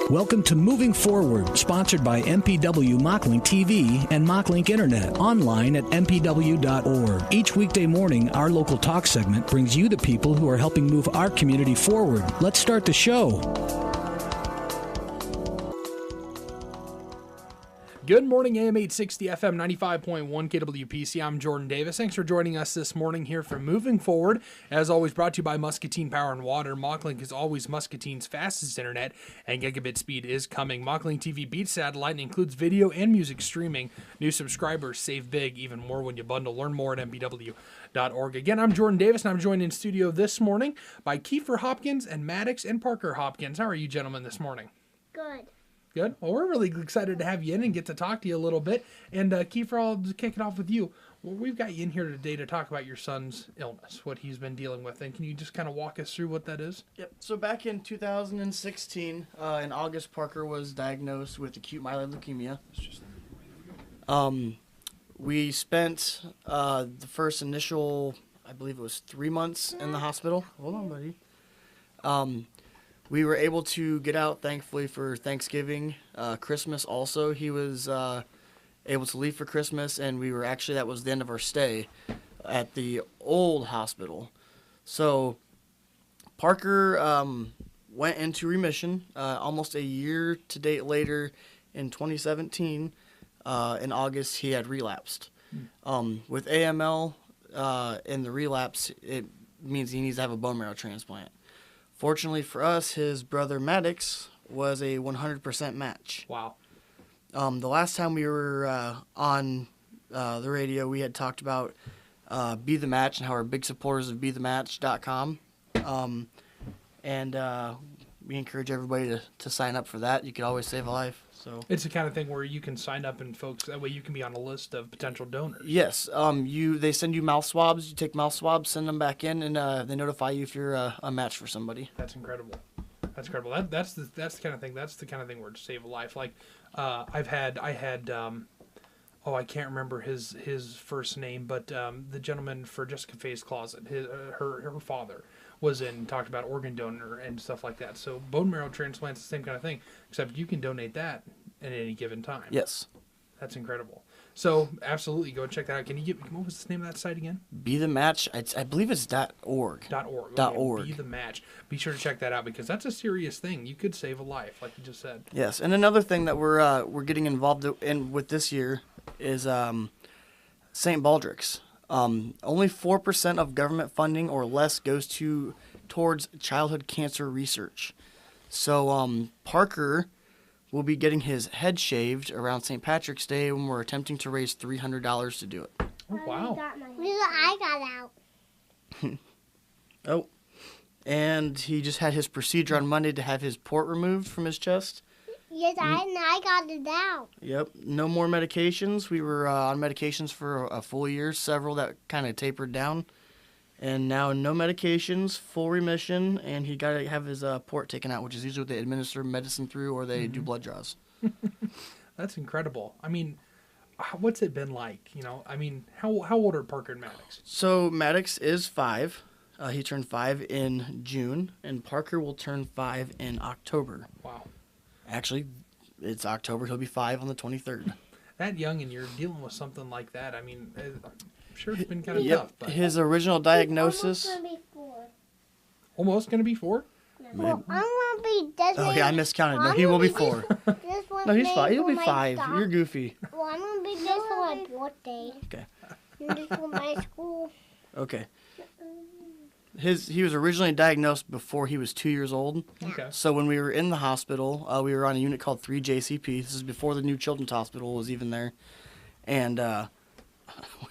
Welcome to Moving Forward, sponsored by MPW Mocklink TV and Mocklink Internet, online at mpw.org. Each weekday morning, our local talk segment brings you the people who are helping move our community forward. Let's start the show. Good morning, AM 860 FM 95.1 KWPC. I'm Jordan Davis. Thanks for joining us this morning here for Moving Forward. As always, brought to you by Muscatine Power and Water. Mocklink is always Muscatine's fastest internet, and gigabit speed is coming. Mocklink TV beats satellite and includes video and music streaming. New subscribers save big, even more when you bundle. Learn more at mpw.org. Again, I'm Jordan Davis, and I'm joined in studio this morning by Kiefer Hopkins and Maddux and Parker Hopkins. How are you gentlemen this morning? Good. Good. Well, we're really excited to have you in and get to talk to you a little bit. And Kiefer, I'll just kick it off with you. Well, we've got you in here today to talk about your son's illness, what he's been dealing with. And can you just kind of walk us through what that is? Yep. So back in 2016, in August, Parker was diagnosed with acute myeloid leukemia. We spent the first initial, I believe it was 3 months in the hospital. Hold on, buddy. We were able to get out, thankfully, for Thanksgiving, Christmas also. He was able to leave for Christmas, and that was the end of our stay at the old hospital. So Parker went into remission almost a year to date later in 2017. In August, he had relapsed. With AML in the relapse, it means he needs to have a bone marrow transplant. Fortunately for us, his brother Maddux was a 100% match. Wow. The last time we were on the radio, we had talked about Be The Match and how we're big supporters of BeTheMatch.com. We encourage everybody to sign up for that. You could always save a life. So it's the kind of thing where you can sign up and folks, that way you can be on a list of potential donors. Yes. They send you mouth swabs. You take mouth swabs, send them back in, and they notify you if you're a match for somebody. That's incredible. That's incredible. That's the kind of thing. That's the kind of thing where to save a life. Like I had I can't remember his first name, but the gentleman for Jessica Faye's Closet, her father was in, talked about organ donor and stuff like that. So bone marrow transplant's the same kind of thing, except you can donate that at any given time. Yes. That's incredible. So absolutely go and check that out. Can you what was the name of that site again? Be The Match. I believe it's .org. .org. Okay. .org. Be The Match. Be sure to check that out because that's a serious thing. You could save a life, like you just said. Yes, and another thing that we're getting involved in with this year is St. Baldrick's. Only 4% of government funding or less goes towards childhood cancer research. So Parker will be getting his head shaved around St. Patrick's Day when we're attempting to raise $300 to do it. Oh, wow. I got out. Oh, and he just had his procedure on Monday to have his port removed from his chest. Yes, I got it out. Yep, no more medications. We were on medications for a full year, several that kind of tapered down. And now no medications, full remission, and he got to have his port taken out, which is usually what they administer medicine through or they do blood draws. That's incredible. I mean, what's it been like? How old are Parker and Maddux? So Maddux is 5. He turned 5 in June, and Parker will turn 5 in October. Wow. Actually, it's October. He'll be 5 on the 23rd. That young and you're dealing with something like that. I mean, I'm sure it's been kind of Yep. tough. But His original diagnosis. Almost going to be 4? Well, I'm going to be designated. Oh, yeah, I miscounted. No, he will be 4. This one's No, he's made 5. He'll be for my 5. dog. You're goofy. Well, I'm going to be this for my birthday. Okay. And this for my school. Okay. He was originally diagnosed before he was 2 years old. Okay. So when we were in the hospital, we were on a unit called 3JCP. This is before the new Children's Hospital was even there. And what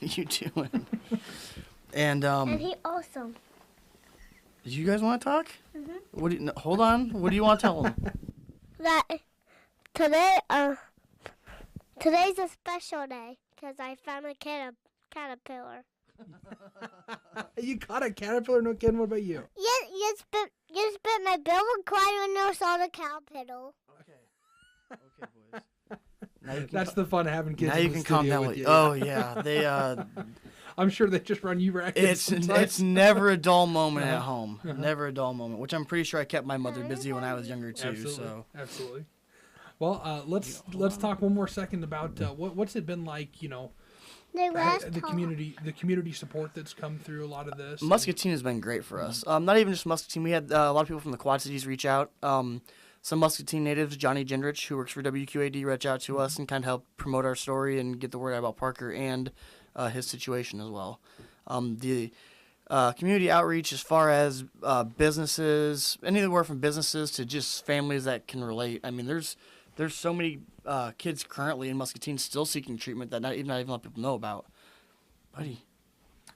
are you doing? And he also. do you guys want to talk? Mm-hmm. Hold on. What do you want to tell him? That today, today's a special day because I found a caterpillar. You caught a caterpillar? No kidding. What about you? You spit my bill and cried when I saw the caterpillar. Okay, boys. That's the fun of having kids. Now in you the can calm studio down with you. Oh yeah, they. I'm sure they just run you ragged. It's never a dull moment at home. Never a dull moment, which I'm pretty sure I kept my mother busy when I was younger too. Absolutely. Well, let's talk one more second about what's it been like, the community support that's come through a lot of this. Muscatine has been great for us. Not even just Muscatine. We had a lot of people from the Quad Cities reach out. Some Muscatine natives, Johnny Gendrich, who works for WQAD, reach out to us and kind of help promote our story and get the word out about Parker and his situation as well. The community outreach as far as businesses, anywhere from businesses to just families that can relate. I mean, there's so many kids currently in Muscatine still seeking treatment that not even a lot of people know about. Buddy.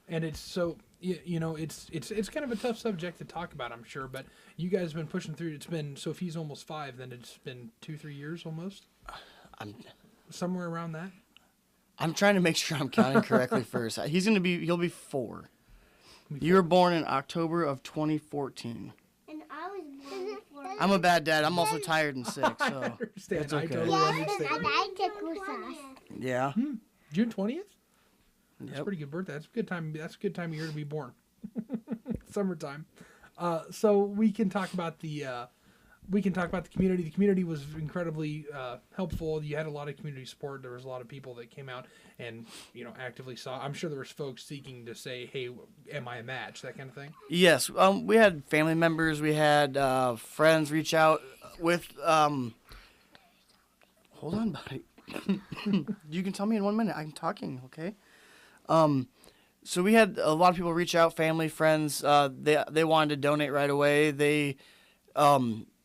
And it's so, it's kind of a tough subject to talk about, I'm sure, but you guys have been pushing through. It's been, so if he's almost 5, then it's been 2-3 years almost? Somewhere around that? I'm trying to make sure I'm counting correctly first. He'll be 4. You were born in October of 2014. And I was born I'm a bad dad. I'm also tired and sick, so I understand. it's okay. I totally understand. Yeah. June 20th? That's a Yep. pretty good birthday. That's a good time. That's a good time of year to be born. Summertime. So we can talk about the community. The community was incredibly helpful. You had a lot of community support. There was a lot of people that came out and actively saw. I'm sure there was folks seeking to say, "Hey, am I a match?" That kind of thing. Yes. We had family members. We had friends reach out with. Hold on, buddy. You can tell me in 1 minute. I'm talking. Okay. So we had a lot of people reach out, family, friends. They wanted to donate right away. They,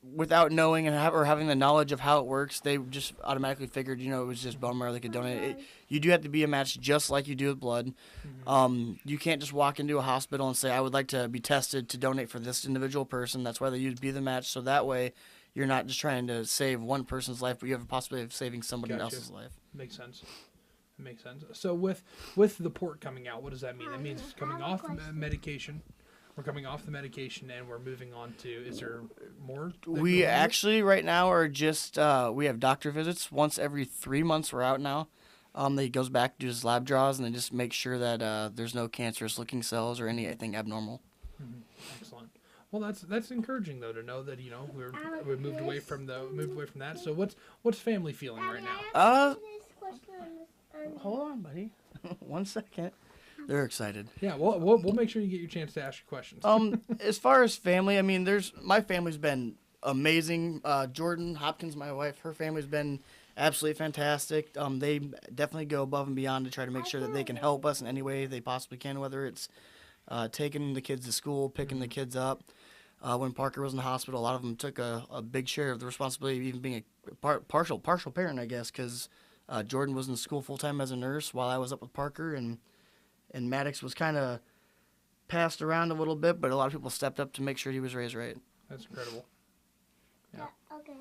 without knowing or having the knowledge of how it works, they just automatically figured, it was just bone marrow they could donate. You do have to be a match just like you do with blood. You can't just walk into a hospital and say, I would like to be tested to donate for this individual person. That's why they use Be the Match. So that way you're not just trying to save one person's life, but you have a possibility of saving somebody else's life. Makes sense. Makes sense. So with the port coming out, what does that mean? That means it's coming off medication. We're coming off the medication and we're moving on to. Is there more? We actually right now are just we have doctor visits once every 3 months. We're out now. He goes back to his lab draws and they just make sure that there's no cancerous looking cells or anything abnormal. Excellent. Well, that's encouraging though to know that we moved away from that. So what's family feeling right now? Hold on, buddy. 1 second. They're excited. Yeah, we'll make sure you get your chance to ask your questions. As far as family, I mean, my family's been amazing. Jordan Hopkins, my wife, her family's been absolutely fantastic. They definitely go above and beyond to try to make sure that they can help us in any way they possibly can, whether it's taking the kids to school, picking the kids up. When Parker was in the hospital, a lot of them took a big share of the responsibility of even being a partial parent, I guess, because Jordan was in school full-time as a nurse while I was up with Parker, and Maddux was kind of passed around a little bit, but a lot of people stepped up to make sure he was raised right. That's incredible. Yeah. Okay.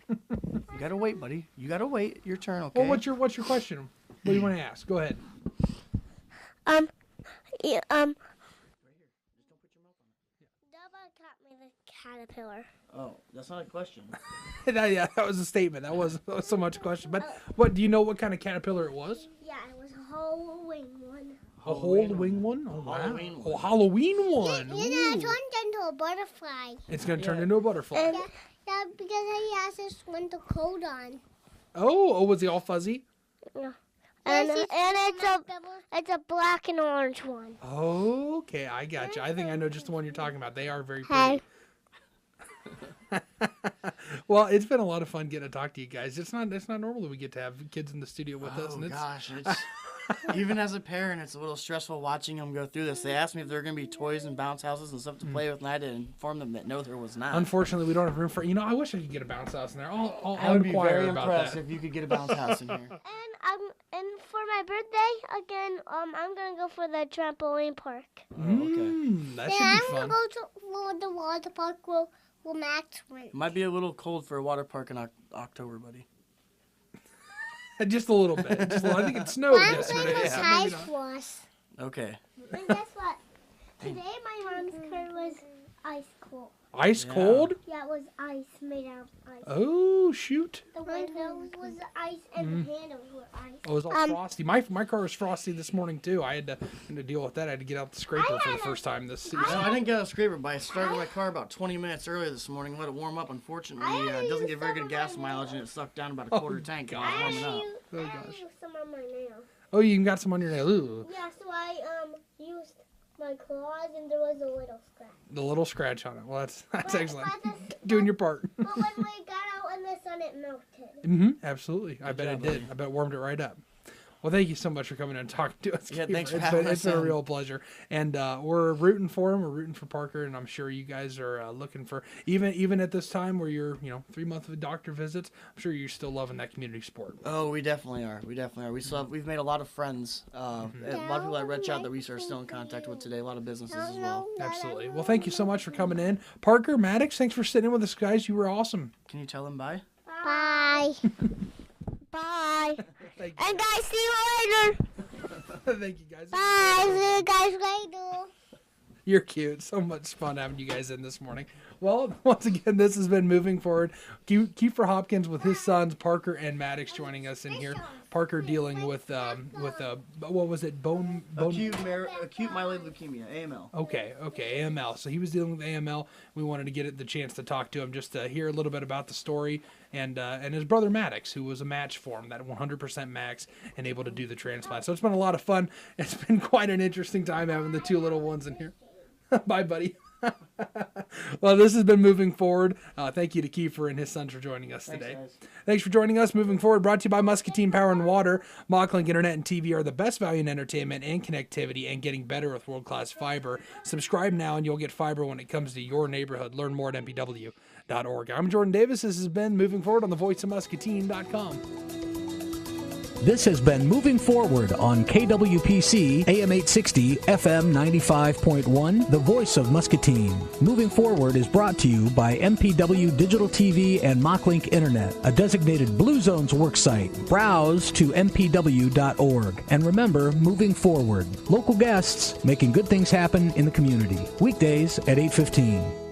You gotta wait, buddy. You gotta wait. Your turn, okay? Well, what's your question? What do you want to ask? Go ahead. Caught me the caterpillar. Oh, that's not a question. that was a statement. That was so much a question. But what do you know? What kind of caterpillar it was? Yeah, it was a whole wing one. A whole wing one? Oh, wow. Halloween one. Oh, Halloween one. Yeah, it turned into a butterfly. It's going to turn into a butterfly. Yeah, because he has this winter coat on. Oh, was he all fuzzy? Yeah. And it's a black and orange one. Okay, I got you. I think I know just the one you're talking about. They are very pretty. Well, it's been a lot of fun getting to talk to you guys. It's not normal that we get to have kids in the studio with us. And Gosh, even as a parent, it's a little stressful watching them go through this. They asked me if there were going to be toys and bounce houses and stuff to play with, and I had to inform them that no, there was not. Unfortunately, we don't have room for. I wish I could get a bounce house in there. I'll I would be inquire very about impressed that. if you could get a bounce house in here. And for my birthday again, I'm gonna go for the trampoline park. That should be I'm fun. gonna go for the water park where Max went. Might be a little cold for a water park in October, buddy. Just a little bit. I think it snowed Mom's yesterday. was Yeah, high maybe not. for us. Okay. And guess what? Today my mom's car was ice cold. Ice cold? Yeah, it was ice made out of ice. Oh, shoot. The windows was ice and the handles were ice. Oh, it was all frosty. My car was frosty this morning, too. I had to deal with that. I had to get out the scraper for the first time this season. No, I didn't get out a scraper, but I started my car about 20 minutes earlier this morning. Let it warm up. Unfortunately, it doesn't get very good gas mileage, and it sucked down about a quarter tank. And I was warming up. Oh, I gosh. used some on my nails. Oh, you even got some on your nail. Ooh. Yeah, so I used my claws and there was a little scratch. The little scratch on it. Well, that's But- excellent. but Doing your part. But when we got out in the sun, it melted. Mm-hmm. Absolutely. I bet job, it did. buddy. I bet it warmed it right up. Well, thank you so much for coming in and talking to us. Yeah, Kiefer. thanks for It's having been, us It's been a on. real pleasure. And we're rooting for him. We're rooting for Parker. And I'm sure you guys are looking for, even at this time where you're, 3 months of doctor visits, I'm sure you're still loving that community sport. Oh, we definitely are. We've made a lot of friends. A lot of people at Red Shot that we are still in contact with today. A lot of businesses as well. Absolutely. Well, thank you so much for coming in. Parker, Maddux, thanks for sitting in with us, guys. You were awesome. Can you tell them bye? Bye. Bye. Thank And guys, see you later. you. Thank you, guys. Bye. See you guys later. You're cute. So much fun having you guys in this morning. Well, once again, this has been Moving Forward. Kiefer Hopkins with his sons, Parker and Maddux, joining us in here. Parker dealing with what was it? Bone. Acute myeloid leukemia, AML. Okay, AML. So he was dealing with AML. We wanted to get the chance to talk to him, just to hear a little bit about the story, and his brother Maddux, who was a match for him, that 100% max, and able to do the transplant. So it's been a lot of fun. It's been quite an interesting time having the two little ones in here. Bye, buddy. Well, this has been Moving Forward. Thank you to Kiefer and his sons for joining us today. Thanks for joining us. Moving Forward, brought to you by Muscatine Power and Water. Mocklink Internet and TV are the best value in entertainment and connectivity, and getting better with world-class fiber. Subscribe now and you'll get fiber when it comes to your neighborhood. Learn more at mpw.org. I'm Jordan Davis. This has been Moving Forward on the voiceofmuscatine.com. This has been Moving Forward on KWPC AM 860 FM 95.1, the voice of Muscatine. Moving Forward is brought to you by MPW Digital TV and Mocklink Internet, a designated Blue Zones worksite. Browse to mpw.org. And remember, Moving Forward, local guests making good things happen in the community. Weekdays at 8:15.